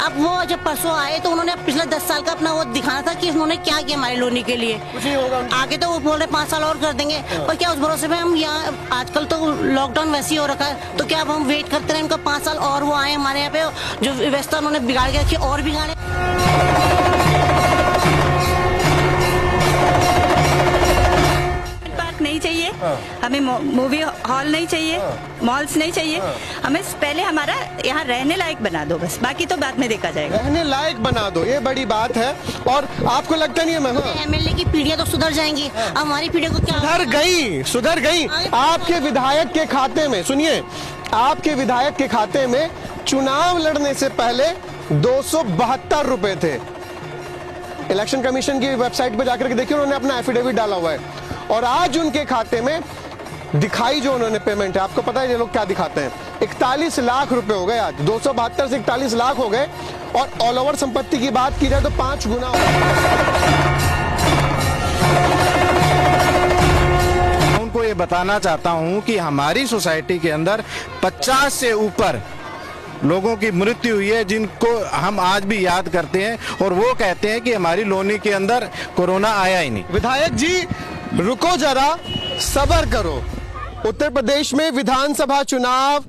अब वो जब परसों आए तो उन्होंने पिछले 10 साल का अपना वो दिखाना था कि उन्होंने क्या किया हमारे लोनी के लिए। कुछ नहीं होगा। आगे तो वो बोल रहे 5 साल और कर देंगे, पर क्या उस भरोसे में हम यहाँ, आजकल तो लॉकडाउन वैसे ही हो रखा है, तो क्या अब हम वेट करते रहे उनका 5 साल और वो आए हमारे यहाँ पे, जो व्यवस्था उन्होंने बिगाड़ के रखी और बिगाड़े। नहीं चाहिए, हमें मूवी हॉल नहीं चाहिए, मॉल्स नहीं चाहिए, हमें पहले हमारा यहाँ रहने लायक बना दो बस, बाकी तो बाद में देखा जाएगा। रहने लायक बना दो, ये बड़ी बात है। और आपको लगता नहीं है एमएलए की पीढ़ियां तो सुधर जाएंगी, अब हमारी पीढ़ी को क्या सुधर गई। आपके विधायक के खाते में, सुनिए, आपके विधायक के खाते में चुनाव लड़ने से पहले 272 रुपए थे। इलेक्शन कमीशन की वेबसाइट पर जाकर के देखिए, उन्होंने अपना एफिडेविट डाला हुआ है, और आज उनके खाते में दिखाई जो उन्होंने पेमेंट है, आपको पता है ये लोग क्या दिखाते हैं, 41 लाख रुपए हो गए। आज 272 से 41 लाख हो गए, और ऑल ओवर संपत्ति की बात की जाए तो 5 गुना हो गए। उनको ये बताना चाहता हूं कि हमारी सोसाइटी के अंदर 50 से ऊपर लोगों की मृत्यु हुई है, जिनको हम आज भी याद करते हैं, और वो कहते हैं कि हमारी लोनी के अंदर कोरोना आया ही नहीं। विधायक जी रुको जरा, सब्र करो। उत्तर प्रदेश में विधानसभा चुनाव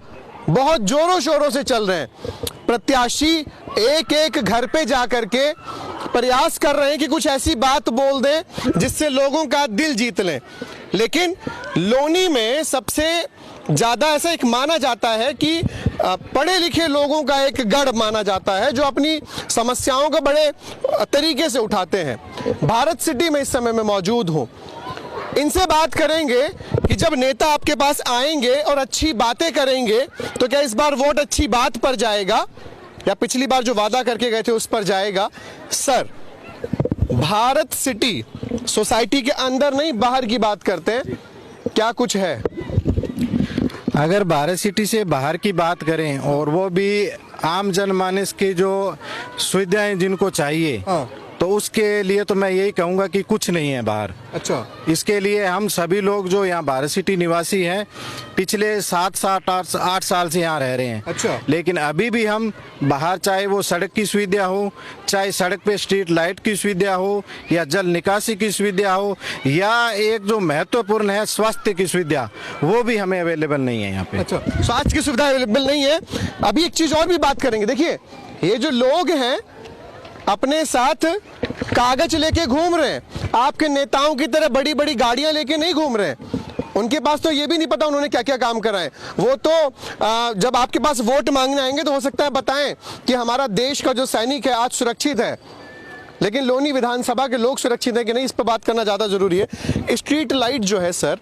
बहुत जोरों शोरों से चल रहे हैं। प्रत्याशी एक एक घर पे जाकर के प्रयास कर रहे हैं कि कुछ ऐसी बात बोल दें जिससे लोगों का दिल जीत लें। लेकिन लोनी में सबसे ज्यादा ऐसा एक माना जाता है कि पढ़े लिखे लोगों का एक गढ़ माना जाता है, जो अपनी समस्याओं को बड़े तरीके से उठाते हैं। भारत सिटी में इस समय में मौजूद हूं, इनसे बात करेंगे कि जब नेता आपके पास आएंगे और अच्छी बातें करेंगे तो क्या इस बार वोट अच्छी बात पर जाएगा, या पिछली बार जो वादा करके गए थे उस पर जाएगा। सर, भारत सिटी सोसाइटी के अंदर नहीं बाहर की बात करते हैं, क्या कुछ है? अगर भारत सिटी से बाहर की बात करें, और वो भी आम जनमानस की जो सुविधाएं जिनको चाहिए, तो उसके लिए तो मैं यही कहूंगा कि कुछ नहीं है बाहर। अच्छा, इसके लिए हम सभी लोग जो यहाँ भारत सिटी निवासी हैं, पिछले 7-8 साल से यहाँ रह रहे हैं। अच्छा। लेकिन अभी भी हम बाहर, चाहे वो सड़क की सुविधा हो, चाहे सड़क पे स्ट्रीट लाइट की सुविधा हो, या जल निकासी की सुविधा हो, या एक जो महत्वपूर्ण है स्वास्थ्य की सुविधा, वो भी हमें अवेलेबल नहीं है यहाँ पे। अच्छा, स्वास्थ्य की सुविधा अवेलेबल नहीं है। अभी एक चीज और भी बात करेंगे। देखिए, ये जो लोग हैं अपने साथ कागज लेके घूम रहे हैं, आपके नेताओं की तरह बड़ी बड़ी गाड़ियां लेके नहीं घूम रहे हैं। उनके पास तो ये भी नहीं पता उन्होंने क्या क्या काम करा है। वो तो जब आपके पास वोट मांगने आएंगे तो हो सकता है बताएं कि हमारा देश का जो सैनिक है आज सुरक्षित है, लेकिन लोनी विधानसभा के लोग सुरक्षित है कि नहीं, इस पर बात करना ज्यादा जरूरी है। स्ट्रीट लाइट जो है सर,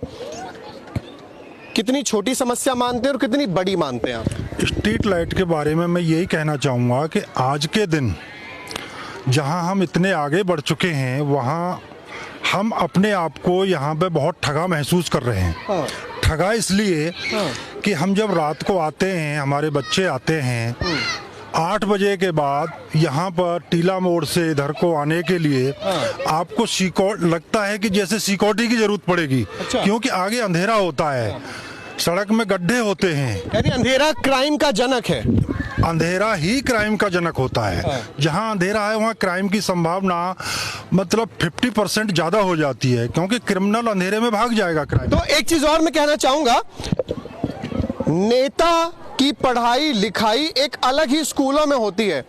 कितनी छोटी समस्या मानते हैं और कितनी बड़ी मानते हैं आप? स्ट्रीट लाइट के बारे में मैं यही कहना चाहूँगा कि आज के दिन जहाँ हम इतने आगे बढ़ चुके हैं, वहाँ हम अपने आप को यहाँ पे बहुत ठगा महसूस कर रहे हैं। ठगा इसलिए कि हम जब रात को आते हैं, हमारे बच्चे आते हैं 8 बजे के बाद यहाँ पर टीला मोड़ से इधर को आने के लिए आपको लगता है कि जैसे सिक्योरिटी की जरूरत पड़ेगी। अच्छा। क्योंकि आगे अंधेरा होता है, सड़क में गड्ढे होते हैं। यानी अंधेरा क्राइम का जनक है। अंधेरा ही क्राइम का जनक होता है। जहां अंधेरा है वहां क्राइम की संभावना मतलब 50% ज्यादा हो जाती है, क्योंकि क्रिमिनल अंधेरे में भाग जाएगा क्राइम। तो एक चीज और मैं कहना चाहूंगा, नेता की पढ़ाई लिखाई एक अलग ही स्कूलों में होती है।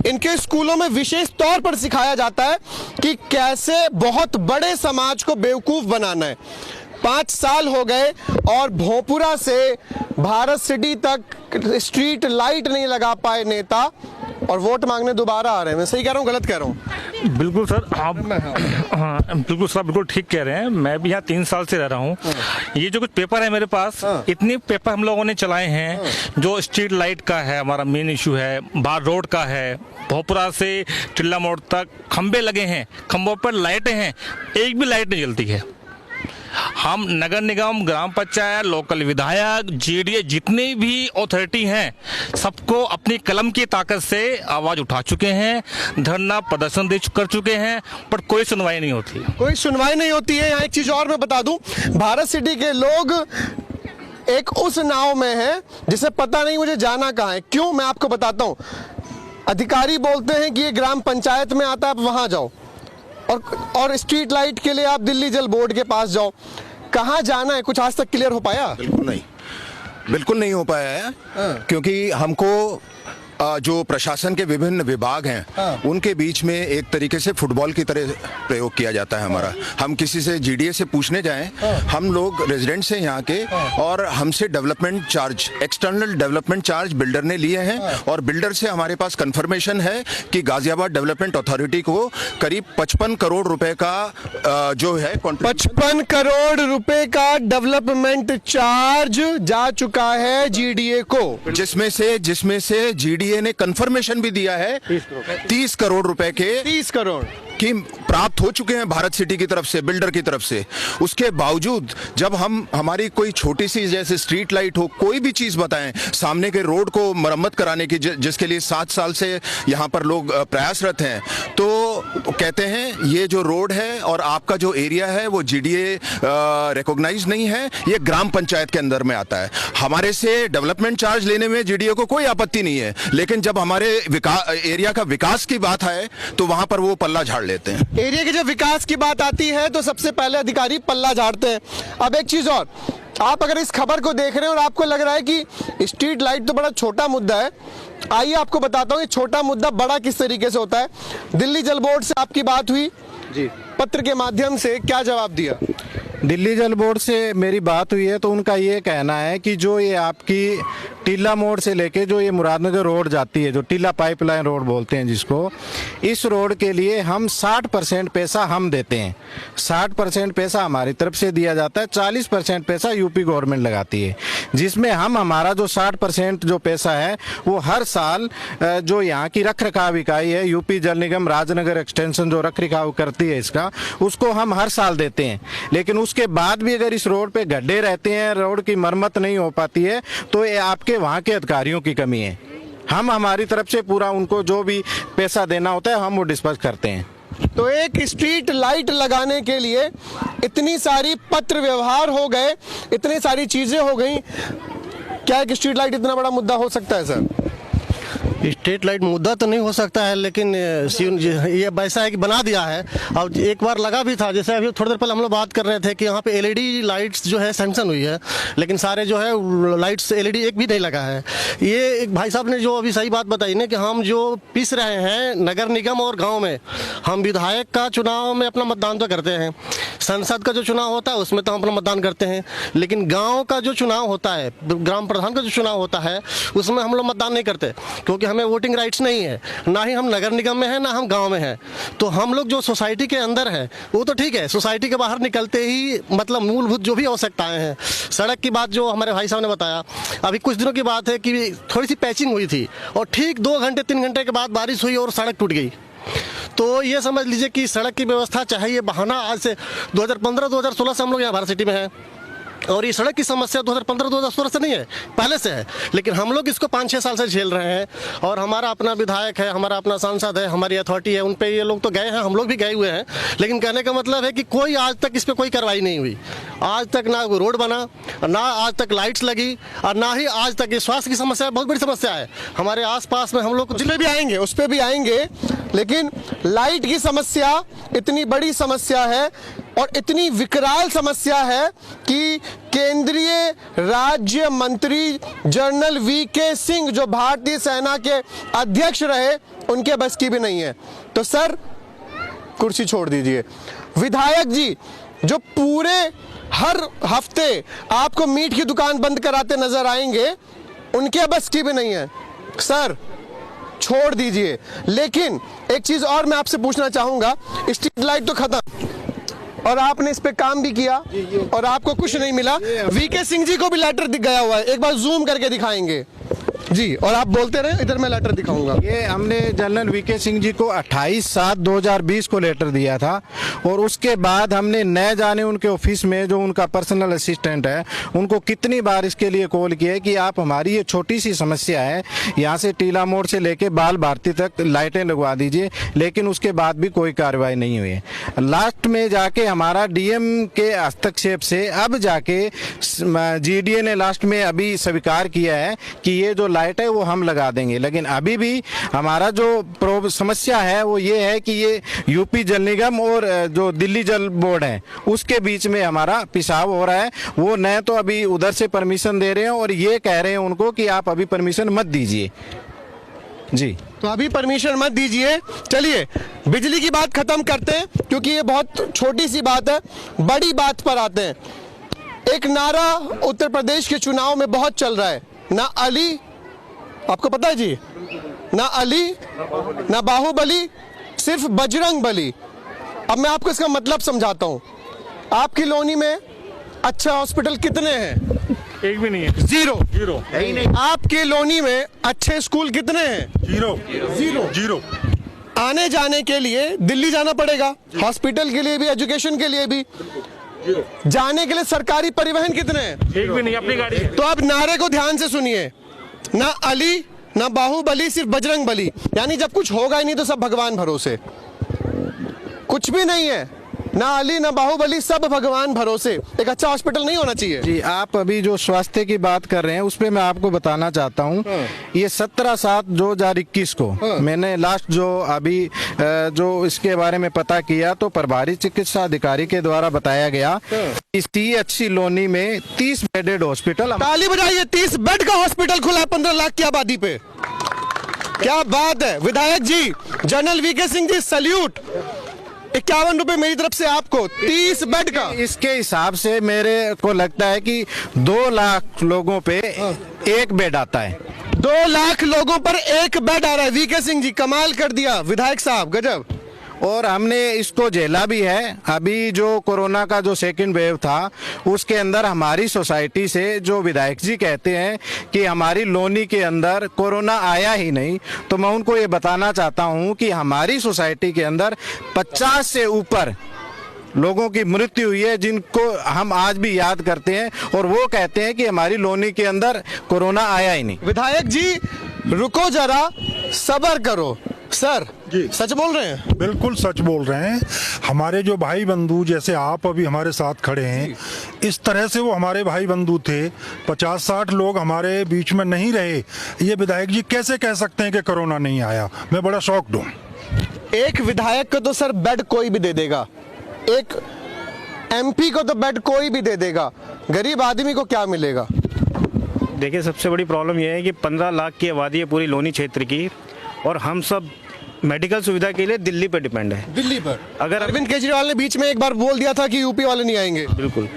इनके स्कूलों में विशेष तौर पर सिखाया जाता है कि कैसे बहुत बड़े समाज को बेवकूफ बनाना है। 5 साल हो गए और भोपुरा से भारत सिटी तक स्ट्रीट लाइट नहीं लगा पाए नेता, और वोट मांगने दोबारा आ रहे हैं। मैं सही कह रहा हूँ, गलत कह रहा हूँ? बिल्कुल सर, आप हाँ बिल्कुल सर, बिल्कुल ठीक कह रहे हैं। मैं भी यहाँ 3 साल से रह रहा हूँ। ये जो कुछ पेपर है मेरे पास, इतने पेपर हम लोगों ने चलाए हैं। जो स्ट्रीट लाइट का है, हमारा मेन इशू है, बार रोड का है, भोपुरा से टिल्ला मोड़ तक खंबे लगे हैं, खंबों पर लाइटें हैं, एक भी लाइट नहीं जलती है। हम नगर निगम, ग्राम पंचायत, लोकल विधायक, जेडीए, जितनी भी अथॉरिटी हैं, सबको अपनी कलम की ताकत से आवाज उठा चुके हैं, धरना प्रदर्शन कर चुके हैं, पर कोई सुनवाई नहीं होती। कोई सुनवाई नहीं होती है। यहाँ एक चीज और मैं बता दूं, भारत सिटी के लोग एक उस नाव में है जिसे पता नहीं मुझे जाना कहाँ है। क्यों, मैं आपको बताता हूँ। अधिकारी बोलते हैं कि ये ग्राम पंचायत में आता है, आप वहां जाओ, और स्ट्रीट लाइट के लिए आप दिल्ली जल बोर्ड के पास जाओ। कहाँ जाना है, कुछ आज तक क्लियर हो पाया? बिल्कुल नहीं हो पाया है, क्योंकि हमको जो प्रशासन के विभिन्न विभाग हैं उनके बीच में एक तरीके से फुटबॉल की तरह प्रयोग किया जाता है हमारा। हम किसी से जीडीए से पूछने जाएं, हम लोग रेजिडेंट्स हैं यहाँ के, और हमसे development charge, external development charge builder ने लिए हैं, और बिल्डर से हमारे पास कंफर्मेशन है कि गाजियाबाद डेवलपमेंट अथॉरिटी को करीब 55 करोड़ रुपए का जो है 55 करोड़ रुपए का डेवलपमेंट चार्ज जा चुका है जीडीए को, जिसमें से जीडीए ने कंफर्मेशन भी दिया है 30 करोड़ रुपए के 30 करोड़ की प्राप्त हो चुके हैं भारत सिटी की तरफ से, बिल्डर की तरफ से। उसके बावजूद जब हम हमारी कोई छोटी सी जैसे स्ट्रीट लाइट हो, कोई भी चीज बताएं, सामने के रोड को मरम्मत कराने की जिसके लिए 7 साल से यहाँ पर लोग प्रयासरत हैं, तो कहते हैं ये जो रोड है और आपका जो एरिया है वो जीडीए रिकॉग्नाइज नहीं है, ये ग्राम पंचायत के अंदर में आता है। हमारे से डेवलपमेंट चार्ज लेने में जीडीए को कोई आपत्ति नहीं है, लेकिन जब हमारे एरिया का विकास की बात है तो वहां पर वो पल्ला झाड़ लेते हैं। एरिया के जब विकास की बात आती है तो सबसे पहले अधिकारी पल्ला झाड़ते हैं। अब एक चीज और, आप अगर इस खबर को देख रहे हैं और आपको लग रहा है कि स्ट्रीट लाइट तो बड़ा छोटा मुद्दा है, आइए आपको बताता हूँ छोटा मुद्दा बड़ा किस तरीके से होता है। दिल्ली जल बोर्ड से आपकी बात हुई जी, पत्र के माध्यम से, क्या जवाब दिया? दिल्ली जल बोर्ड से मेरी बात हुई है तो उनका ये कहना है कि जो ये आपकी टीला मोड़ से लेके जो ये मुरादनगर रोड जाती है, जो टीला पाइपलाइन रोड बोलते हैं जिसको, इस रोड के लिए हम 60% पैसा हम देते हैं, 60% पैसा हमारी तरफ से दिया जाता है, 40% पैसा यूपी गवर्नमेंट लगाती है, जिसमें हम हमारा जो 60% जो पैसा है वो हर साल जो यहाँ की रख रखाव इकाई है, यूपी जल निगम राजनगर एक्सटेंशन जो रख रखाव करती है इसका, उसको हम हर साल देते हैं। लेकिन उसके बाद भी अगर इस रोड पे गड्ढे रहते हैं, रोड की मरम्मत नहीं हो पाती है, तो ये आपके वहाँ के अधिकारियों की कमी है। हम हमारी तरफ से पूरा उनको जो भी पैसा देना होता है हम वो डिस्पर्स करते हैं। तो एक स्ट्रीट लाइट लगाने के लिए इतनी सारी पत्र व्यवहार हो गए, इतनी सारी चीजें हो गई, क्या एक स्ट्रीट लाइट इतना बड़ा मुद्दा हो सकता है सर? स्ट्रीट लाइट मुद्दा तो नहीं हो सकता है, लेकिन ये वैसा है कि बना दिया है। और एक बार लगा भी था, जैसे अभी थोड़ी देर पहले हम लोग बात कर रहे थे कि यहाँ पे एलईडी लाइट्स जो है सैंक्शन हुई है, लेकिन सारे जो है लाइट्स एलईडी एक भी नहीं लगा है। ये एक भाई साहब ने जो अभी सही बात बताई ना कि हम जो पिस रहे हैं नगर निगम और गाँव में, हम विधायक का चुनाव में अपना मतदान तो करते हैं, संसद का जो चुनाव होता है उसमें तो हम अपना मतदान करते हैं, लेकिन गाँव का जो चुनाव होता है, ग्राम प्रधान का जो चुनाव होता है, उसमें हम लोग मतदान नहीं करते, क्योंकि हमें वोटिंग राइट्स नहीं है, ना ही हम नगर निगम में है ना हम गांव में हैं। तो हम लोग जो सोसाइटी के अंदर है वो तो ठीक है, सोसाइटी के बाहर निकलते ही मतलब मूलभूत जो भी आवश्यकताएं हैं, सड़क की बात जो हमारे भाई साहब ने बताया, अभी कुछ दिनों की बात है कि थोड़ी सी पैचिंग हुई थी और ठीक 2 घंटे 3 घंटे के बाद बारिश हुई और सड़क टूट गई। तो ये समझ लीजिए कि सड़क की व्यवस्था चाहे ये बहाना आज से 2015-2016 से हम लोग यहाँ भारत सिटी में हैं, और ये सड़क की समस्या 2015-2016 से नहीं है, पहले से है, लेकिन हम लोग इसको 5-6 साल से झेल रहे हैं। और हमारा अपना विधायक है, हमारा अपना सांसद है, हमारी अथॉरिटी है, उन पे ये लोग तो गए हैं, हम लोग भी गए हुए हैं, लेकिन कहने का मतलब है कि कोई आज तक इस पे कोई कार्रवाई नहीं हुई। आज तक ना कोई रोड बना, ना आज तक लाइट्स लगी, और ना ही आज तक ये स्वास्थ्य की समस्या बहुत बड़ी समस्या है हमारे आसपास में। हम लोग जिले भी आएंगे, उस पर भी आएंगे, लेकिन लाइट की समस्या इतनी बड़ी समस्या है और इतनी विकराल समस्या है कि केंद्रीय राज्य मंत्री जनरल वीके सिंह जो भारतीय सेना के अध्यक्ष रहे, उनके बस की भी नहीं है। तो सर कुर्सी छोड़ दीजिए, विधायक जी जो पूरे हर हफ्ते आपको मीट की दुकान बंद कराते नजर आएंगे, उनके बस की भी नहीं है। सर छोड़ दीजिए, लेकिन एक चीज और मैं आपसे पूछना चाहूंगा, स्ट्रीट लाइट तो खत्म और आपने इस पे काम भी किया और आपको कुछ नहीं मिला, वीके सिंह जी को भी लेटर दिख गया हुआ है, एक बार जूम करके दिखाएंगे जी, और आप बोलते रहे, इधर मैं लेटर दिखाऊंगा। ये हमने जनरल वीके सिंह जी को 28/7/2020 को लेटर दिया था, और उसके बाद हमने न जाने उनके ऑफिस में जो उनका पर्सनल असिस्टेंट है उनको कितनी बार इसके लिए कॉल किया है कि आप हमारी ये छोटी सी समस्या है, यहाँ से टीला मोड़ से लेके बाल भारती तक लाइटें लगवा दीजिए, लेकिन उसके बाद भी कोई कार्रवाई नहीं हुई है। लास्ट में जाके हमारा डीएम के हस्तक्षेप से अब जाके जीडीए ने लास्ट में अभी स्वीकार किया है कि ये जो लाइट है वो हम लगा देंगे। लेकिन अभी भी हमारा जो समस्या है वो ये है कि ये यूपी जल निगम और जो दिल्ली जल बोर्ड है उसके बीच में हमारा पिसाब हो रहा है। वो न तो अभी उधर से परमिशन दे रहे हैं और ये कह रहे हैं उनको कि आप अभी परमिशन मत दीजिए जी। तो अभी परमिशन मत दीजिए। चलिए बिजली की बात खत्म करते हैं क्योंकि ये बहुत छोटी सी बात है, बड़ी बात पर आते हैं। एक नारा उत्तर प्रदेश के चुनाव में बहुत चल रहा है, ना अली, आपको पता है जी, ना अली ना बाहुबली, सिर्फ बजरंग बली। अब मैं आपको इसका मतलब समझाता हूं। आपकी लोनी में अच्छा हॉस्पिटल कितने हैं? एक भी नहीं है, जीरो। जीरो। आपके लोनी में अच्छे स्कूल कितने हैं? Zero zero. जीरो। आने जाने के लिए दिल्ली जाना पड़ेगा, हॉस्पिटल के लिए भी, एजुकेशन के लिए भी। जाने के लिए सरकारी परिवहन कितने हैं? एक भी नहीं, अपनी गाड़ी है। तो अब नारे को ध्यान से सुनिए, ना अली ना बाहुबली, सिर्फ बजरंग बली। यानी जब कुछ होगा ही नहीं तो सब भगवान भरोसे, कुछ भी नहीं है, ना अली ना बाहुबली, सब भगवान भरोसे। एक अच्छा हॉस्पिटल नहीं होना चाहिए जी। आप अभी जो स्वास्थ्य की बात कर रहे हैं उस पे मैं आपको बताना चाहता हूँ। ये 17/7/2021 को मैंने लास्ट जो अभी जो इसके बारे में पता किया तो प्रभारी चिकित्सा अधिकारी के द्वारा बताया गया कि CHC लोनी में 30 बेडेड हॉस्पिटल। ताली बजाइए, 30 बेड का हॉस्पिटल खुला 15 लाख की आबादी पे। क्या बात है विधायक जी, general VK Singh ji, salute. 51 रुपए मेरी तरफ से आपको, 30 बेड का। इसके हिसाब से मेरे को लगता है कि 2 लाख लोगों पे एक बेड आता है। 2 लाख लोगों पर एक बेड आ रहा है। VK सिंह जी कमाल कर दिया, विधायक साहब गजब। और हमने इसको झेला भी है। अभी जो कोरोना का जो सेकंड वेव था उसके अंदर हमारी सोसाइटी से जो विधायक जी कहते हैं कि हमारी लोनी के अंदर कोरोना आया ही नहीं, तो मैं उनको ये बताना चाहता हूं कि हमारी सोसाइटी के अंदर 50 से ऊपर लोगों की मृत्यु हुई है जिनको हम आज भी याद करते हैं और वो कहते हैं कि हमारी लोनी के अंदर कोरोना आया ही नहीं। विधायक जी रुको जरा, सब्र करो। सर जी, सच बोल रहे हैं? बिल्कुल सच बोल रहे हैं। हमारे जो भाई बंधु, जैसे आप अभी हमारे साथ खड़े हैं, इस तरह से वो हमारे भाई बंधु थे। 50-60 लोग हमारे बीच में नहीं रहे। ये विधायक जी कैसे कह सकते हैं कि कोरोना नहीं आया? मैं बड़ा शॉक्ड हूँ। एक विधायक को तो सर बेड कोई भी दे देगा, एक MP को तो बेड कोई भी दे देगा, गरीब आदमी को क्या मिलेगा? देखिए, सबसे बड़ी प्रॉब्लम यह है कि 15 लाख की आबादी है पूरी लोनी क्षेत्र की और हम सब मेडिकल सुविधा के लिए दिल्ली पर डिपेंड है। दिल्ली पर? अगर अरविंद केजरीवाल ने बीच में एक बार बोल दिया था कि यूपी वाले नहीं आएंगे। बिल्कुल।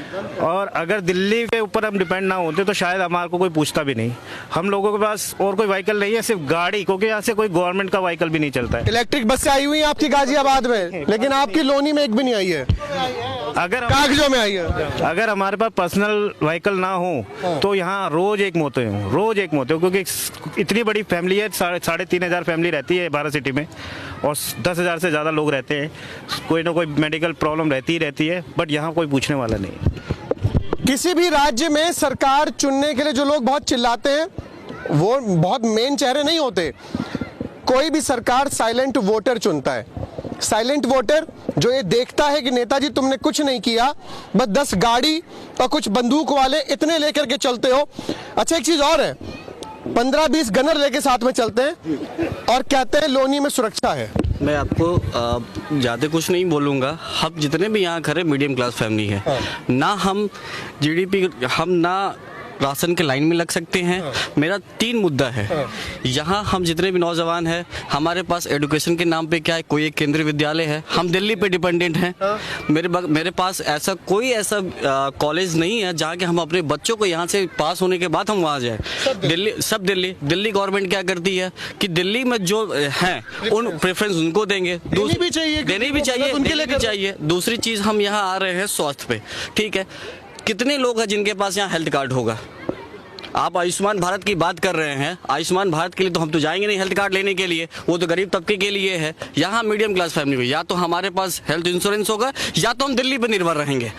और अगर दिल्ली के ऊपर हम डिपेंड ना होते तो शायद हमारे को कोई पूछता भी नहीं। हम लोगों के पास और कोई व्हीकल नहीं है, सिर्फ गाड़ी, क्योंकि यहाँ से कोई गवर्नमेंट का व्हीकल भी नहीं चलता है। इलेक्ट्रिक बसें आई हुई हैं आपकी गाजियाबाद में, लेकिन आपकी लोनी में एक भी नहीं आई है। अगर कागजों में आई है। अगर हमारे पास पर्सनल व्हीकल ना हो तो यहाँ रोज एक मौतें हो, रोज एक मौतें हो, क्योंकि इतनी बड़ी फैमिली है, 3,500 फैमिली रहती है भारत सिटी में और 10,000 से ज़्यादा लोग रहते हैं। कोई ना कोई मेडिकल प्रॉब्लम रहती है, बट यहाँ कोई पूछने वाला नहीं है। किसी भी राज्य में सरकार चुनने के लिए जो लोग बहुत चिल्लाते हैं वो बहुत मेन चेहरे नहीं होते। कोई भी सरकार साइलेंट वोटर चुनता है। साइलेंट वोटर जो ये देखता है कि नेताजी तुमने कुछ नहीं किया, बस 10 गाड़ी और कुछ बंदूक वाले इतने लेकर के चलते हो। अच्छा एक चीज और है, 15-20 गनर लेके साथ में चलते हैं और कहते हैं लोनी में सुरक्षा है। मैं आपको ज़्यादा कुछ नहीं बोलूँगा। हम जितने भी यहाँ खड़े मीडियम क्लास फैमिली है, ना हम GDP, हम ना राशन के लाइन में लग सकते हैं। मेरा 3 मुद्दा है। यहाँ हम जितने भी नौजवान हैं, हमारे पास एजुकेशन के नाम पे क्या है, कोई एक केंद्रीय विद्यालय है, हम दिल्ली पे डिपेंडेंट हैं। मेरे पास ऐसा कोई कॉलेज नहीं है जहाँ के हम अपने बच्चों को यहाँ से पास होने के बाद हम वहाँ जाए। दिल्ली गवर्नमेंट क्या करती है कि दिल्ली में जो हैं उन प्रेफरेंस उनको देंगे, देनी भी चाहिए। दूसरी चीज़, हम यहाँ आ रहे हैं स्वास्थ्य पे, ठीक है। कितने लोग हैं जिनके पास यहाँ हेल्थ कार्ड होगा? आप आयुष्मान भारत की बात कर रहे हैं। आयुष्मान भारत के लिए तो हम तो जाएंगे नहीं हेल्थ कार्ड लेने के लिए, वो तो गरीब तबके के लिए है। यहाँ मीडियम क्लास फैमिली को या तो हमारे पास हेल्थ इंश्योरेंस होगा या तो हम दिल्ली पर निर्भर रहेंगे।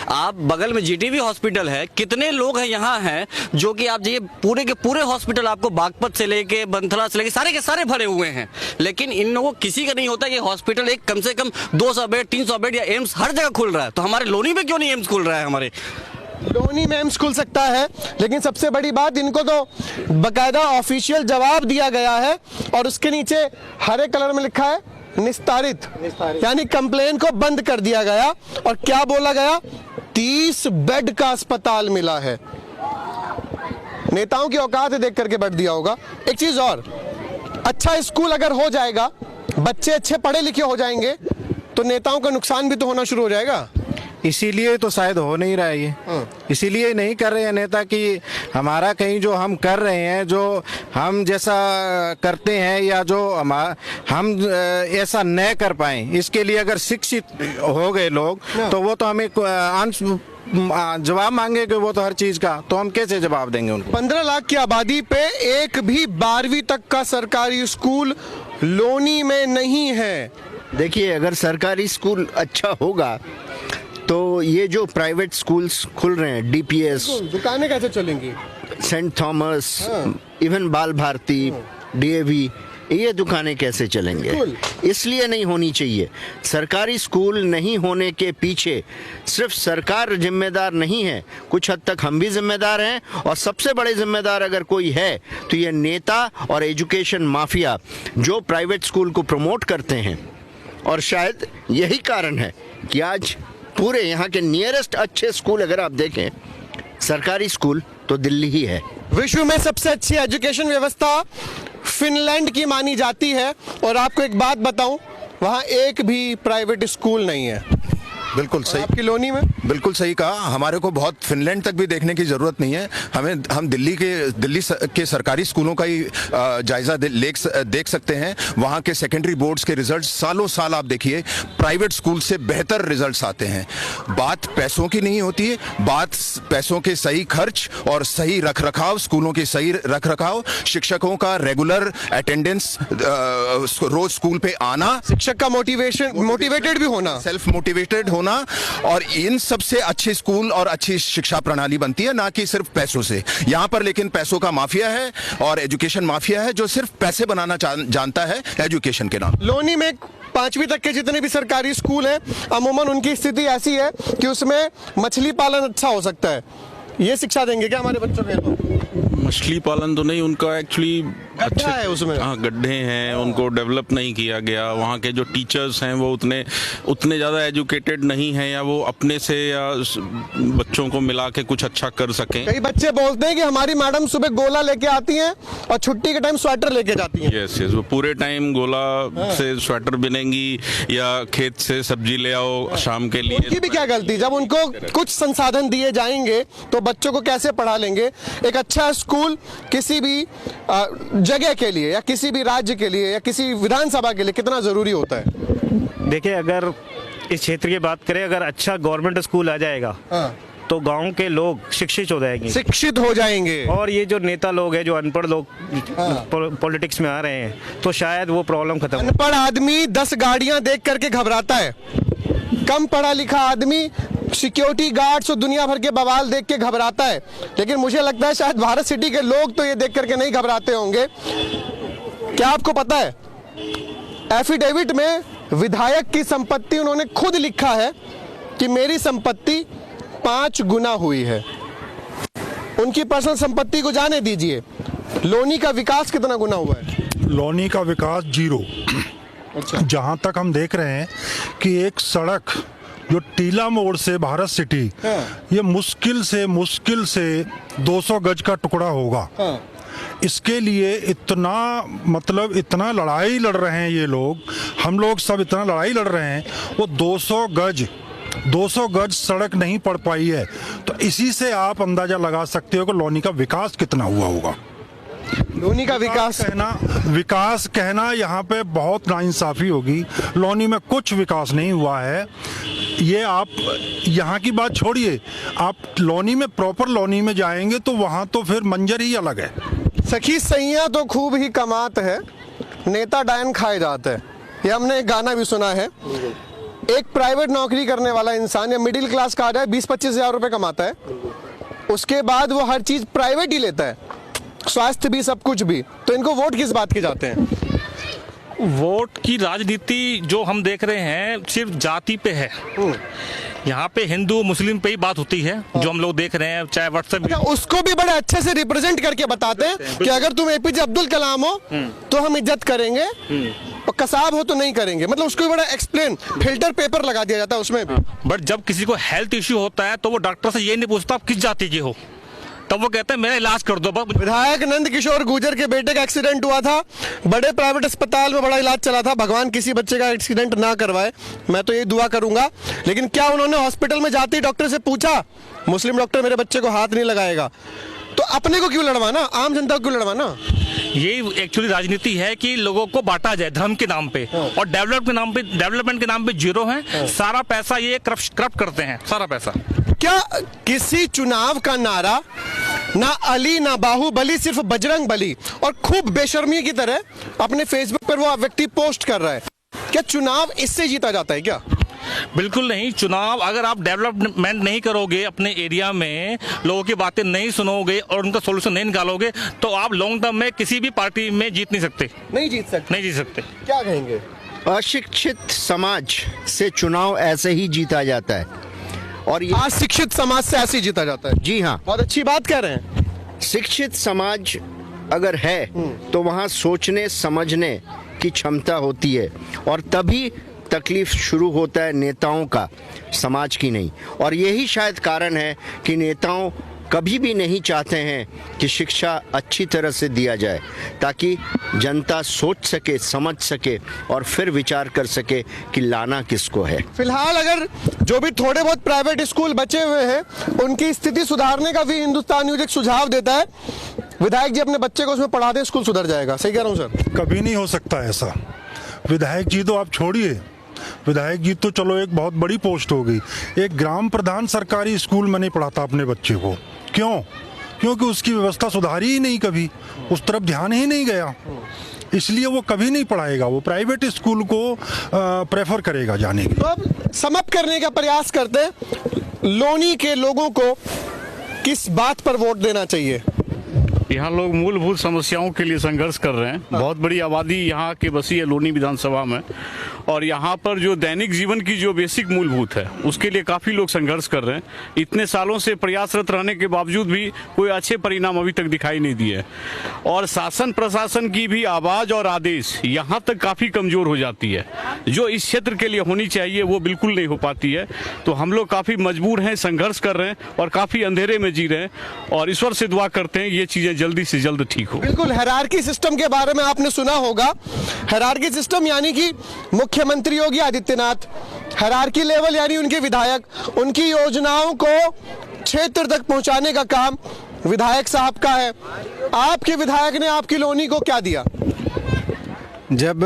आप बगल में GTV हॉस्पिटल है, कितने लोग हैं यहाँ हैं जो कि आप ये पूरे के पूरे हॉस्पिटल आपको बागपत से लेके बंथला से लेके सारे के सारे भरे हुए हैं, लेकिन इन लोगों को किसी का नहीं होता कि हॉस्पिटल एक कम से कम 200 बेड 300 बेड या एम्स हर जगह खुल रहा है। तो हमारे लोनी में क्यों नहीं एम्स खुल रहा है? हमारे लोनी में एम्स खुल सकता है, लेकिन सबसे बड़ी बात, इनको तो बकायदा ऑफिशियल जवाब दिया गया है और उसके नीचे हरे कलर में लिखा है निस्तारित, यानी कंप्लेन को बंद कर दिया गया। और क्या बोला गया? 30 बेड का अस्पताल मिला है। नेताओं की औकात देख करके बैठ दिया होगा। एक चीज और, अच्छा स्कूल अगर हो जाएगा, बच्चे अच्छे पढ़े लिखे हो जाएंगे, तो नेताओं का नुकसान भी तो होना शुरू हो जाएगा। इसीलिए तो शायद हो नहीं रहा है ये, इसीलिए नहीं कर रहे हैं नेता कि हमारा कहीं जो हम कर रहे हैं, जो हम जैसा करते हैं या जो हम ऐसा न कर पाए, इसके लिए अगर शिक्षित हो गए लोग तो वो तो हमें जवाब मांगेंगे, वो तो हर चीज का, तो हम कैसे जवाब देंगे उनको? 15 लाख की आबादी पे एक भी 12वीं तक का सरकारी स्कूल लोनी में नहीं है। देखिए, अगर सरकारी स्कूल अच्छा होगा तो ये जो प्राइवेट स्कूल्स खुल रहे हैं, डीपीएस, दुकानें कैसे चलेंगी? सेंट थॉमस, इवन बाल भारती, डीएवी, ये दुकानें कैसे चलेंगे? इसलिए नहीं होनी चाहिए। सरकारी स्कूल नहीं होने के पीछे सिर्फ सरकार जिम्मेदार नहीं है, कुछ हद तक हम भी जिम्मेदार हैं, और सबसे बड़े जिम्मेदार अगर कोई है तो ये नेता और एजुकेशन माफिया जो प्राइवेट स्कूल को प्रमोट करते हैं। और शायद यही कारण है कि आज पूरे यहाँ के नियरेस्ट अच्छे स्कूल अगर आप देखें, सरकारी स्कूल, तो दिल्ली ही है। विश्व में सबसे अच्छी एजुकेशन व्यवस्था फिनलैंड की मानी जाती है, और आपको एक बात बताऊं, वहां एक भी प्राइवेट स्कूल नहीं है। बिल्कुल सही, आपकी लोनी में बिल्कुल सही कहा। हमारे को बहुत फिनलैंड तक भी देखने की जरूरत नहीं है। हम दिल्ली के सरकारी स्कूलों का ही जायजा देख सकते हैं। वहां के सेकेंडरी बोर्ड्स के रिजल्ट्स सालों साल आप देखिए, प्राइवेट स्कूल से बेहतर रिजल्ट्स आते हैं। बात पैसों की नहीं होती है, बात पैसों के सही खर्च और सही रखरखाव, स्कूलों की सही रखरखाव, शिक्षकों का रेगुलर अटेंडेंस, रोज स्कूल पे आना, शिक्षक का मोटिवेटेड भी होना, सेल्फ मोटिवेटेड होना, और इन सबसे अच्छे स्कूल और अच्छी शिक्षा प्रणाली बनती है, ना कि सिर्फ पैसों से। यहाँ पर लेकिन पैसों का माफिया है और एजुकेशन माफिया है, जो सिर्फ पैसे बनाना जानता है एजुकेशन के नाम। लोनी में 5वीं तक के जितने भी सरकारी स्कूल हैं, अमूमन उनकी स्थिति ऐसी है कि उसमें मछली पालन अच्छा हो सकता है। ये शिक्षा देंगे क्या हमारे बच्चों को? मछली पालन तो नहीं, उनका एक्चुअली अच्छा है उसमें, हाँ गड्ढे हैं, उनको डेवलप नहीं किया गया। वहाँ के जो टीचर्स हैं वो उतने ज़्यादा एजुकेटेड नहीं हैं, या वो अपने से या बच्चों को मिला के कुछ अच्छा कर सकें। कई बच्चे बोलते हैं कि हमारी मैडम सुबह गोला लेके आती हैं और छुट्टी के टाइम स्वेटर लेके जाती हैं। यस, वो पूरे टाइम गोला से स्वेटर बिनेंगी या खेत से सब्जी ले आओ शाम के लिए। उनकी भी क्या गलती? जब उनको कुछ संसाधन दिए जाएंगे तो बच्चों को कैसे पढ़ा लेंगे? एक अच्छा स्कूल किसी भी जगह के लिए या किसी भी राज्य के लिए या किसी विधानसभा के लिए कितना जरूरी होता है? देखिए, अगर इस क्षेत्र की बात करें, अगर अच्छा गवर्नमेंट स्कूल आ जाएगा तो गांव के लोग शिक्षित हो जाएंगे, और ये जो नेता लोग हैं, जो अनपढ़ लोग पॉलिटिक्स में आ रहे हैं, तो शायद वो प्रॉब्लम खत्म। अनपढ़ आदमी 10 गाड़ियां देख करके घबराता है, कम पढ़ा लिखा आदमी सिक्योरिटी गार्ड्स और दुनिया भर के बवाल देख के घबराता है। लेकिन मुझे लगता है शायद भारत सिटी के लोग तो ये देख करके नहीं घबराते होंगे। क्या आपको पता है, एफिडेविट में विधायक की संपत्ति उन्होंने खुद लिखा है कि मेरी संपत्ति 5 गुना हुई है। उनकी पर्सनल संपत्ति को जाने दीजिए, लोनी का विकास कितना गुना हुआ है? लोनी का विकास 0। अच्छा। जहां तक हम देख रहे हैं कि एक सड़क जो टीला मोड़ से भारत सिटी, ये मुश्किल से 200 गज का टुकड़ा होगा। इसके लिए इतना लड़ाई लड़ रहे हैं ये लोग, हम लोग सब इतना लड़ाई लड़ रहे हैं, वो 200 गज सड़क नहीं पड़ पाई है। तो इसी से आप अंदाजा लगा सकते हो कि लोनी का विकास कितना हुआ होगा। लोनी का विकास कहना यहाँ पे बहुत नाइंसाफी होगी। लोनी में कुछ विकास नहीं हुआ है। ये आप यहाँ की बात छोड़िए, आप लोनी में प्रॉपर लोनी में जाएंगे तो वहाँ तो फिर मंजर ही अलग है। सखी सैया तो खूब ही कमात है, नेता डायन खाए जाते हैं, ये हमने एक गाना भी सुना है। एक प्राइवेट नौकरी करने वाला इंसान या मिडिल क्लास का आ जाए 20-25 हजार रुपये कमाता है, उसके बाद वो हर चीज प्राइवेट ही लेता है, स्वास्थ्य भी सब कुछ भी, तो इनको वोट किस बात के जाते हैं? वोट की राजनीति जो हम देख रहे हैं सिर्फ जाति पे है। यहाँ पे हिंदू मुस्लिम पे ही बात होती है, जो हम लोग देख रहे हैं, चाहे व्हाट्सएप। अच्छा, उसको भी बड़े अच्छे से रिप्रेजेंट करके बताते हैं कि अगर तुम एपीजे अब्दुल कलाम हो तो हम इज्जत करेंगे, और कसाब हो तो नहीं करेंगे। मतलब उसको भी बड़ा एक्सप्लेन, फिल्टर पेपर लगा दिया जाता है उसमें भी। बट जब किसी को हेल्थ इश्यू होता है तो वो डॉक्टर से ये नहीं पूछता आप किस जाति के हो, तब वो कहते हैं मेरा इलाज कर दो। विधायक नंद किशोर गुर्जर के बेटे का एक्सीडेंट हुआ था, बड़े प्राइवेट अस्पताल में बड़ा इलाज चला था। भगवान किसी बच्चे का एक्सीडेंट ना करवाए, मैं तो ये दुआ करूंगा। लेकिन क्या उन्होंने हॉस्पिटल में जाते ही डॉक्टर से पूछा, मुस्लिम डॉक्टर मेरे बच्चे को हाथ नहीं लगाएगा? तो अपने को क्यों लड़वाना, आम जनता को क्यों लड़वाना? ये एक्चुअली राजनीति है कि लोगों को बांटा जाए धर्म के नाम पे, और डेवलपमेंट के नाम पे जीरो है। सारा पैसा ये करप्ट करते हैं, सारा पैसा। क्या किसी चुनाव का नारा ना अली ना बाहुबली, सिर्फ बजरंग बली, और खूब बेशर्मी की तरह अपने फेसबुक पर वो व्यक्ति पोस्ट कर रहा है, क्या चुनाव इससे जीता जाता है क्या? बिल्कुल नहीं। चुनाव अगर आप डेवलपमेंट नहीं करोगे, अपने एरिया में लोगों की बातें नहीं सुनोगे और उनका सोल्यूशन नहीं निकालोगे, तो आप लॉन्ग टर्म में किसी भी पार्टी में जीत नहीं सकते। नहीं जीत सकते। क्या कहेंगे? अशिक्षित समाज से चुनाव ऐसे ही जीता जाता है, और ये अशिक्षित समाज से ऐसे ही जीता जाता है। जी हाँ, बहुत अच्छी बात कह रहे हैं। शिक्षित समाज अगर है तो वहाँ सोचने समझने की क्षमता होती है, और तभी तकलीफ शुरू होता है नेताओं का, समाज की नहीं। और यही शायद कारण है कि नेताओं कभी भी नहीं चाहते हैं कि शिक्षा अच्छी तरह से दिया जाए, ताकि जनता सोच सके, समझ सके और फिर विचार कर सके कि लाना किसको है। फिलहाल अगर जो भी थोड़े बहुत प्राइवेट स्कूल बचे हुए हैं, उनकी स्थिति सुधारने का भी हिंदुस्तान न्यूज़ एक सुझाव देता है। विधायक जी अपने बच्चे को उसमें पढ़ा दें, स्कूल सुधर जाएगा। सही कह रहा हूँ सर? कभी नहीं हो सकता ऐसा। विधायक जी तो आप छोड़िए, विधायक जी तो चलो एक बहुत बड़ी पोस्ट हो गई, एक ग्राम प्रधान सरकारी स्कूल में नहीं पढ़ाता अपने बच्चे को। क्यों? क्योंकि उसकी व्यवस्था सुधारी ही नहीं, कभी उस तरफ ध्यान ही नहीं गया, इसलिए वो कभी नहीं पढ़ाएगा, वो प्राइवेट स्कूल को प्रेफर करेगा जाने के। तो अब समाप्त करने का प्रयास करते हैं, लोनी के लोगों को किस बात पर वोट देना चाहिए? यहाँ लोग मूलभूत समस्याओं के लिए संघर्ष कर रहे हैं। बहुत बड़ी आबादी यहाँ की बसी है लोनी विधानसभा में, और यहाँ पर जो दैनिक जीवन की जो बेसिक मूलभूत है उसके लिए काफ़ी लोग संघर्ष कर रहे हैं। इतने सालों से प्रयासरत रहने के बावजूद भी कोई अच्छे परिणाम अभी तक दिखाई नहीं दिए, और शासन प्रशासन की भी आवाज़ और आदेश यहाँ तक काफ़ी कमज़ोर हो जाती है, जो इस क्षेत्र के लिए होनी चाहिए वो बिल्कुल नहीं हो पाती है। तो हम लोग काफ़ी मजबूर हैं, संघर्ष कर रहे हैं और काफ़ी अंधेरे में जी रहे हैं, और ईश्वर से दुआ करते हैं ये चीज़ें जल्दी से जल्द ठीक हो। बिल्कुल, हायरार्की सिस्टम के बारे में आपने सुना होगा। हायरार्की सिस्टम यानी कि मुख्यमंत्री योगी आदित्यनाथ, हायरार्की लेवल यानी उनके विधायक, उनकी योजनाओं को क्षेत्र तक पहुंचाने का काम विधायक साहब का है। आपके विधायक ने आपकी लोनी को क्या दिया? जब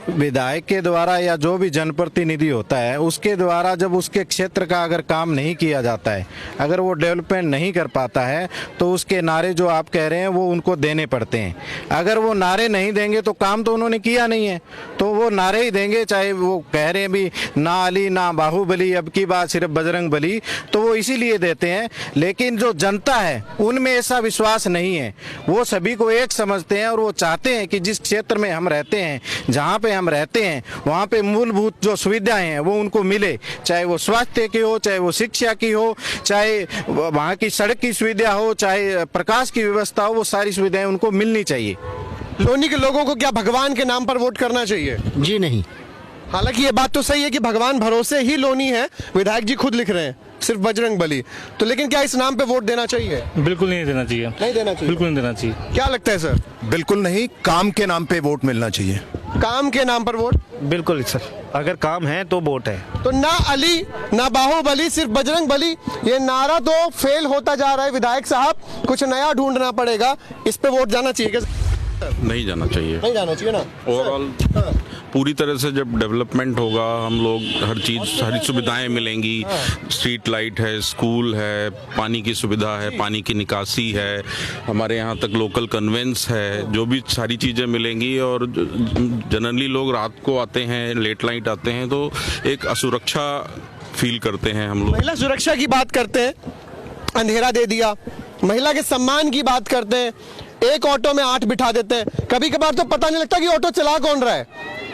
विधायक के द्वारा या जो भी जनप्रतिनिधि होता है उसके द्वारा जब उसके क्षेत्र का अगर काम नहीं किया जाता है, अगर वो डेवलपमेंट नहीं कर पाता है, तो उसके नारे जो आप कह रहे हैं वो उनको देने पड़ते हैं। अगर वो नारे नहीं देंगे तो काम तो उन्होंने किया नहीं है, तो वो नारे ही देंगे, चाहे वो कह रहे हैं भी ना अली ना बाहुबली, अब की बात सिर्फ बजरंग बली, तो वो इसीलिए देते हैं। लेकिन जो जनता है उनमें ऐसा विश्वास नहीं है, वो सभी को एक समझते हैं और वो चाहते हैं कि जिस क्षेत्र में हम रहते हैं, जहाँ पे हम रहते हैं, वहाँ पे मूलभूत जो सुविधाएं हैं वो उनको मिले, चाहे वो स्वास्थ्य की हो, चाहे वो शिक्षा की हो, चाहे वहाँ की सड़क की सुविधा हो, चाहे प्रकाश की व्यवस्था हो, वो सारी सुविधाएं उनको मिलनी चाहिए। लोनी के लोगों को क्या भगवान के नाम पर वोट करना चाहिए? जी नहीं। हालांकि ये बात तो सही है कि भगवान भरोसे ही लोनी है, विधायक जी खुद लिख रहे हैं सिर्फ बजरंग बली, तो लेकिन क्या इस नाम पे वोट देना चाहिए? बिल्कुल नहीं देना चाहिए। नहीं देना चाहिए? बिल्कुल नहीं देना चाहिए। क्या लगता है सर? बिल्कुल नहीं, काम के नाम पे वोट मिलना चाहिए। काम के नाम पर वोट? बिल्कुल सर, अगर काम है तो वोट है। तो ना अली ना बाहुबली, सिर्फ बजरंग बली, ये नारा तो फेल होता जा रहा है। विधायक साहब कुछ नया ढूंढना पड़ेगा, इस पे वोट जाना चाहिए क्या? नहीं जाना चाहिए। नहीं जाना चाहिए ना। ओवरऑल पूरी तरह से जब डेवलपमेंट होगा, हम लोग हर चीज़, सारी सुविधाएं मिलेंगी, स्ट्रीट लाइट है, स्कूल है, पानी की सुविधा है, पानी की निकासी है, हमारे यहाँ तक लोकल कन्वेंस है, जो भी सारी चीज़ें मिलेंगी। और जनरली लोग रात को आते हैं, लेट नाइट आते हैं, तो एक असुरक्षा फील करते हैं हम लोग। महिला सुरक्षा की बात करते हैं, अंधेरा दे दिया। महिला के सम्मान की बात करते हैं, एक ऑटो में 8 बिठा देते हैं। कभी कभार तो पता नहीं लगता कि ऑटो चला कौन रहा है,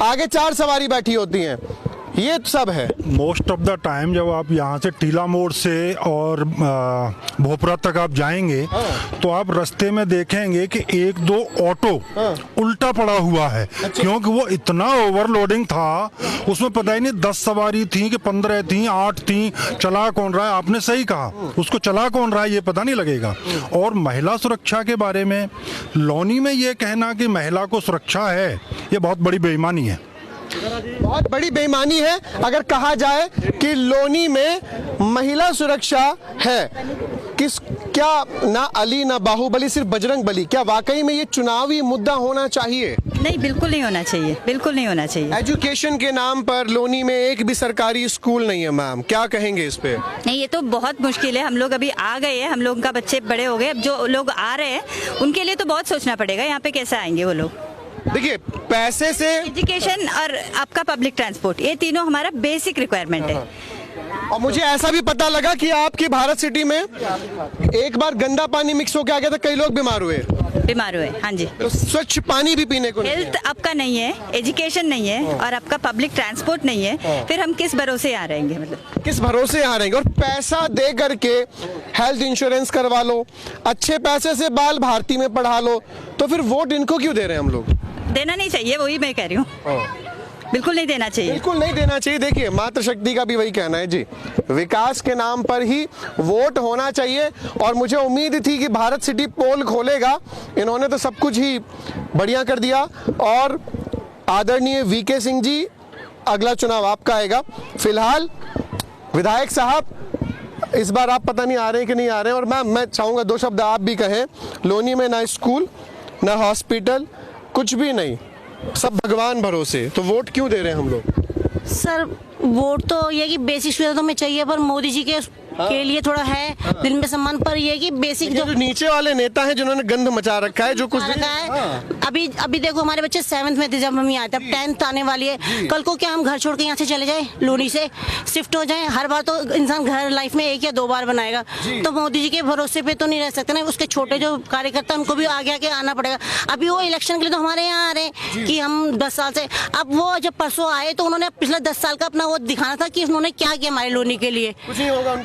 आगे 4 सवारी बैठी होती हैं। ये सब है। मोस्ट ऑफ द टाइम जब आप यहाँ से टीला मोड़ से और भोपरा तक आप जाएंगे तो आप रास्ते में देखेंगे कि एक दो ऑटो उल्टा पड़ा हुआ है। क्योंकि वो इतना ओवरलोडिंग था, उसमें पता ही नहीं 10 सवारी थी कि 15 थी, 8 थी, चला कौन रहा है। आपने सही कहा, उसको चला कौन रहा है ये पता नहीं लगेगा। और महिला सुरक्षा के बारे में लोनी में ये कहना कि महिला को सुरक्षा है, ये बहुत बड़ी बेईमानी है। बहुत बड़ी बेईमानी है अगर कहा जाए कि लोनी में महिला सुरक्षा है। क्या ना अली ना बाहुबली, सिर्फ बजरंग बली? क्या वाकई में ये चुनावी मुद्दा होना चाहिए? नहीं, बिल्कुल नहीं होना चाहिए, बिल्कुल नहीं होना चाहिए। एजुकेशन के नाम पर लोनी में एक भी सरकारी स्कूल नहीं है मैम, क्या कहेंगे इस पे? नहीं, ये तो बहुत मुश्किल है। हम लोग अभी आ गए हैं, हम लोग का बच्चे बड़े हो गए, अब जो लोग आ रहे हैं उनके लिए तो बहुत सोचना पड़ेगा यहाँ पे कैसे आएंगे वो लोग। देखिए, पैसे से एजुकेशन और आपका पब्लिक ट्रांसपोर्ट, ये तीनों हमारा बेसिक रिक्वायरमेंट है। और मुझे ऐसा भी पता लगा कि आपकी भारत सिटी में एक बार गंदा पानी मिक्स होकर आ गया था, कई लोग बीमार हुए। हाँ जी। तो स्वच्छ पानी भी पीने को नहीं है। हेल्थ आपका नहीं है, एजुकेशन नहीं है और आपका पब्लिक ट्रांसपोर्ट नहीं है, फिर हम किस भरोसे यहाँ रहेंगे? मतलब किस भरोसे यहाँ रहेंगे? और पैसा दे करके हेल्थ इंश्योरेंस करवा लो, अच्छे पैसे से बाल भारती में पढ़ा लो, तो फिर वोट इनको क्यों दे रहे हैं हम लोग? देना नहीं चाहिए, वही मैं कह रही हूँ, बिल्कुल नहीं देना चाहिए, बिल्कुल नहीं देना चाहिए। देखिए, मातृशक्ति का भी वही कहना है जी, विकास के नाम पर ही वोट होना चाहिए। और मुझे उम्मीद थी कि भारत सिटी पोल खोलेगा, इन्होंने तो सब कुछ ही बढ़िया कर दिया। और आदरणीय वीके सिंह जी, अगला चुनाव आपका आएगा। फिलहाल विधायक साहब, इस बार आप पता नहीं आ रहे हैं कि नहीं आ रहे हैं, और मैं चाहूंगा 2 शब्द आप भी कहें। लोनी में ना स्कूल ना हॉस्पिटल, कुछ भी नहीं, सब भगवान भरोसे, तो वोट क्यों दे रहे हैं हम लोग? सर, वोट तो ये कि बेसिक सुविधा तो हमें चाहिए, पर मोदी जी के लिए थोड़ा है दिल में सम्मान, पर ये कि बेसिक जो नीचे वाले नेता हैं जिन्होंने गंद मचा रखा है, जो कुछ रखा है। अभी देखो, हमारे बच्चे 7th में थे जब हम यहाँ आए थे, अब 10th आने वाली है। कल को क्या हम घर छोड़ के यहाँ से चले जाए, लोनी से शिफ्ट हो जाए? हर बार तो इंसान घर लाइफ में 1 या 2 बार बनाएगा, तो मोदी जी के भरोसे पे तो नहीं रह सकते ना। उसके छोटे जो कार्यकर्ता उनको भी आगे आगे आना पड़ेगा। अभी वो इलेक्शन के लिए तो हमारे यहाँ आ रहे हैं कि हम 10 साल से, अब वो जब परसों आए तो उन्होंने पिछले 10 साल का अपना वो दिखाना था कि उन्होंने क्या किया हमारे लोनी के लिए।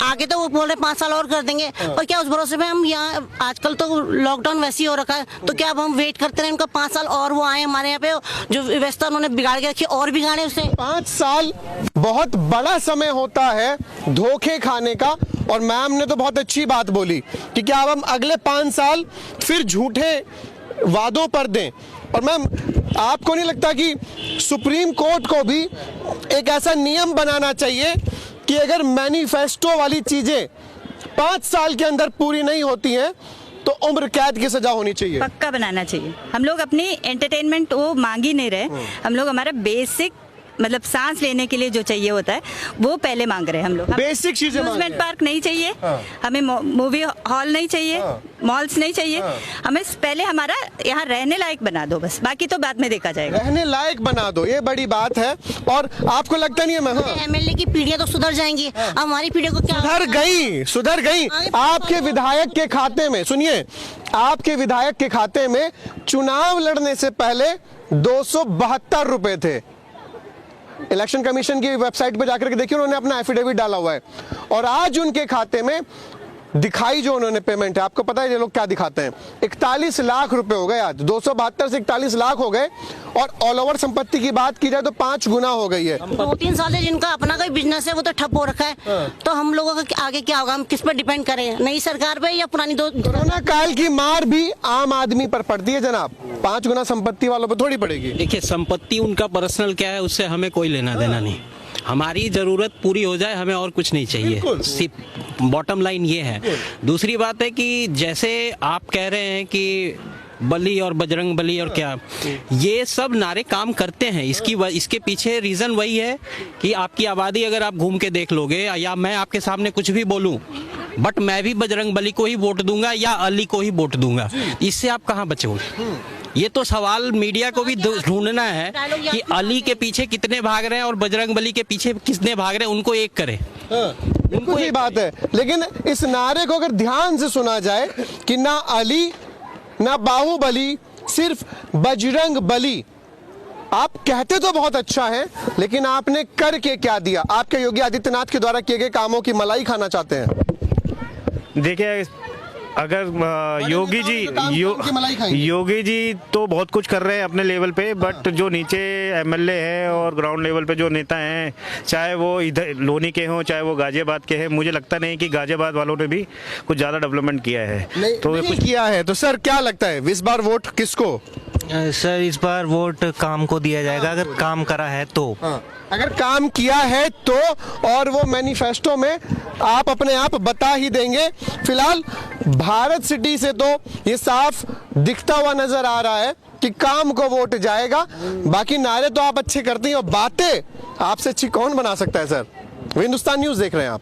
आगे तो वो बोल रहे 5 साल और कर देंगे, और क्या उस भरोसे पे हम यहाँ, आजकल तो लॉकडाउन वैसे ही हो रखा है, तो क्या अब हम वेट करते रहे उनका 5 साल और वो आए हमारे यहाँ पे, जो व्यवस्था उन्होंने बिगाड़ के रखी और बिगाड़े उसे। 5 साल बहुत बड़ा समय होता है धोखे खाने का। और मैम ने तो बहुत अच्छी बात बोली कि क्या अब हम अगले 5 साल फिर झूठे वादों पर दें। और मैम, आपको नहीं लगता कि सुप्रीम कोर्ट को भी एक ऐसा नियम बनाना चाहिए कि अगर मैनिफेस्टो वाली चीजें 5 साल के अंदर पूरी नहीं होती हैं तो उम्र कैद की सजा होनी चाहिए? पक्का बनाना चाहिए। हम लोग अपनी एंटरटेनमेंट वो मांग ही नहीं रहे, हम लोग हमारा बेसिक मतलब सांस लेने के लिए जो चाहिए होता है वो पहले मांग रहे हैं हम लोग। बेसिक चीजें अम्यूजमेंट पार्क नहीं चाहिए, हमें मूवी हॉल नहीं चाहिए, मॉल्स नहीं चाहिए, हमें पहले हमारा यहाँ रहने लायक बना दो, बस बाकी तो बाद में देखा जाएगा। रहने लायक बना दो, ये बड़ी बात है। और आपको लगता नहीं है एमएलए की पीढ़ियां तो सुधर जाएंगी, हमारी पीढ़ी को क्या? सुधर गई। आपके विधायक के खाते में, सुनिए, आपके विधायक के खाते में चुनाव लड़ने से पहले 272 रुपए थे। इलेक्शन कमीशन की वेबसाइट पर जाकर के देखिए, उन्होंने अपना एफिडेविट डाला हुआ है। और आज उनके खाते में दिखाई जो उन्होंने पेमेंट है, आपको पता है ये लोग क्या दिखाते हैं? 41 लाख रुपए हो गए आज, 272 से 41 लाख हो गए। और ऑल ओवर संपत्ति की बात की जाए तो 5 गुना हो गई है। 2-3 साल से जिनका अपना कोई बिजनेस है वो तो ठप हो रखा है, तो हम लोगों का आगे क्या होगा? हम किस पर डिपेंड करें, नई सरकार पे या पुरानी? कोरोना काल की मार भी आम आदमी पर पड़ती है जनाब, 5 गुना संपत्ति वालों पर थोड़ी पड़ेगी। देखिए, संपत्ति उनका पर्सनल क्या है, उससे हमें कोई लेना देना नहीं। हमारी जरूरत पूरी हो जाए, हमें और कुछ नहीं चाहिए, सिर्फ बॉटम लाइन ये है। दूसरी बात है कि जैसे आप कह रहे हैं कि बली और बजरंग बली और क्या, ये सब नारे काम करते हैं। इसके पीछे रीजन वही है कि आपकी आबादी अगर आप घूम के देख लोगे, या मैं आपके सामने कुछ भी बोलूं, बट मैं भी बजरंग बली को ही वोट दूंगा या अली को ही वोट दूंगा, इससे आप कहाँ बचोगे? ये तो सवाल मीडिया को भी ढूंढना है कि अली के पीछे कितने भाग रहे हैं और बजरंग बली के पीछे कितने भाग रहे हैं, उनको एक करे। बिल्कुल सही बात है। लेकिन इस नारे को अगर ध्यान से सुना जाए कि ना अली ना बाहुबली, सिर्फ बजरंग बली, आप कहते तो बहुत अच्छा है, लेकिन आपने करके क्या दिया? आपके योगी आदित्यनाथ के द्वारा किए गए कामों की मलाई खाना चाहते हैं। देखिए, अगर योगी जी तो बहुत कुछ कर रहे हैं अपने लेवल पे, बट जो नीचे एमएलए है और ग्राउंड लेवल पे जो नेता हैं, चाहे वो इधर लोनी के हों चाहे वो गाजियाबाद के हैं, मुझे लगता नहीं कि गाजियाबाद वालों ने भी कुछ ज्यादा डेवलवमेंट किया है। नहीं कुछ किया है तो सर क्या लगता है इस बार वोट किसको? सर इस बार वोट काम को दिया जाएगा, अगर काम करा है तो। अगर काम किया है तो, और वो मैनिफेस्टो में आप अपने आप बता ही देंगे। फिलहाल भारत सिटी से तो ये साफ दिखता हुआ नजर आ रहा है कि काम को वोट जाएगा। बाकी नारे तो आप अच्छे करते हैं और बातें आपसे अच्छी कौन बना सकता है सर? हिंदुस्तान न्यूज़ देख रहे हैं आप।